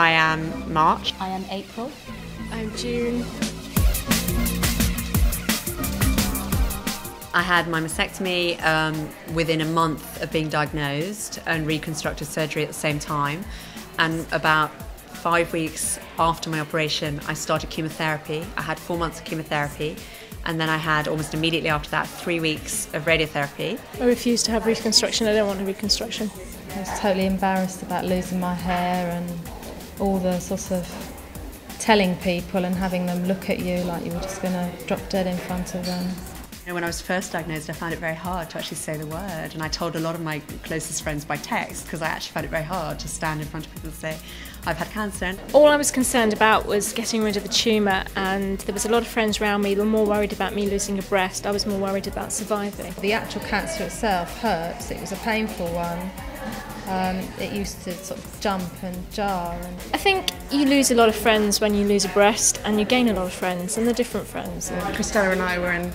I am March. I am April. I'm June. I had my mastectomy within a month of being diagnosed and reconstructive surgery at the same time. And about 5 weeks after my operation, I started chemotherapy. I had 4 months of chemotherapy. And then I had almost immediately after that 3 weeks of radiotherapy. I refused to have reconstruction. I don't want a reconstruction. I was totally embarrassed about losing my hair and all the sort of telling people and having them look at you like you were just going to drop dead in front of them. When I was first diagnosed, I found it very hard to actually say the word, and I told a lot of my closest friends by text because I actually found it very hard to stand in front of people and say, I've had cancer. All I was concerned about was getting rid of the tumour, and there was a lot of friends around me who were more worried about me losing a breast. I was more worried about surviving. The actual cancer itself hurts. It was a painful one. It used to sort of jump and jar. I think you lose a lot of friends when you lose a breast, and you gain a lot of friends, and they're different friends. Christella and I were in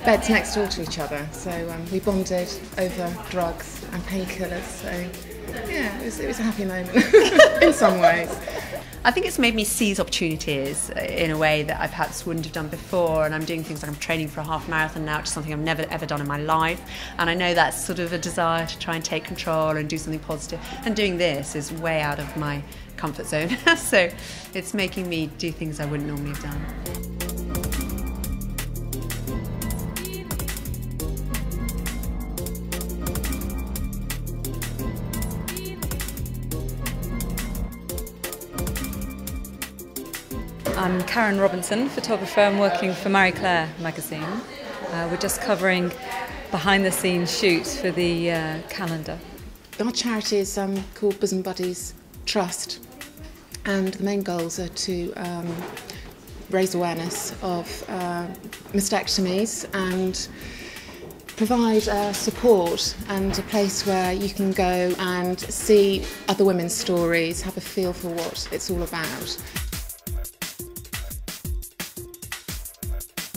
beds next door to each other, so we bonded over drugs and painkillers. So yeah, it was a happy moment in some ways. I think it's made me seize opportunities in a way that I perhaps wouldn't have done before, and I'm doing things like I'm training for a half marathon now, which is something I've never ever done in my life, and I know that's sort of a desire to try and take control and do something positive, and doing this is way out of my comfort zone, so it's making me do things I wouldn't normally have done. I'm Karen Robinson, photographer. I'm working for Marie Claire magazine. We're just covering behind-the-scenes shoots for the calendar. Our charity is called Bosom Trust, and the main goals are to raise awareness of mastectomies and provide support and a place where you can go and see other women's stories, have a feel for what it's all about.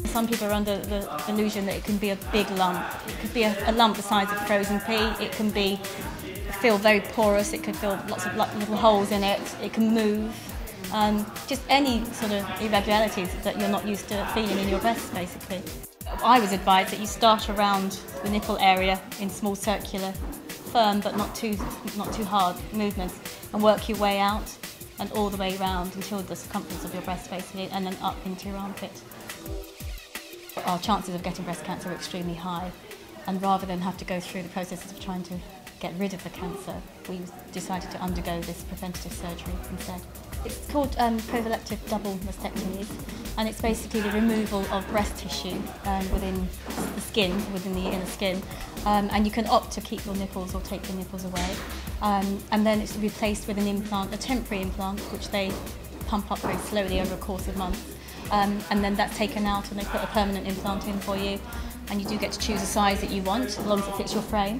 Some people are under the illusion that it can be a big lump. It could be a lump the size of frozen pea. It can feel very porous. It could feel lots of little holes in it. It can move. Just any sort of irregularities that you're not used to feeling in your breast, basically. I was advised that you start around the nipple area in small circular, firm but not too hard movements, and work your way out and all the way around until the circumference of your breast, basically, and then up into your armpit. Our chances of getting breast cancer are extremely high, and rather than have to go through the processes of trying to get rid of the cancer, we decided to undergo this preventative surgery instead. It's called prophylactic double mastectomies, and it's basically the removal of breast tissue within the skin, within the inner skin, and you can opt to keep your nipples or take your nipples away, and then it's replaced with an implant, a temporary implant, which they pump up very slowly over a course of months. And then that's taken out and they put a permanent implant in for you, and you do get to choose a size that you want as long as it fits your frame.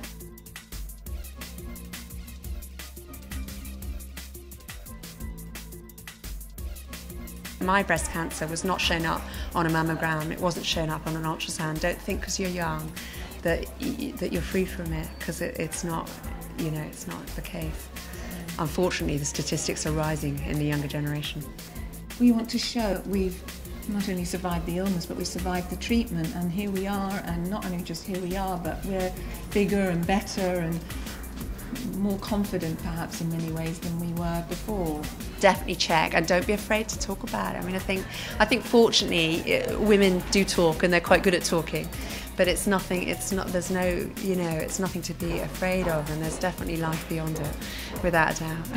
My breast cancer was not shown up on a mammogram, it wasn't shown up on an ultrasound. Don't think because you're young that you're free from it, because it's not, it's not the case. Unfortunately, the statistics are rising in the younger generation. We want to show we've not only survived the illness, but we survived the treatment, and here we are, and not only just here we are, but we're bigger and better and more confident perhaps in many ways than we were before. Definitely check, and don't be afraid to talk about it. I mean, I think fortunately women do talk, and they're quite good at talking, but it's nothing to be afraid of, and there's definitely life beyond it, without a doubt.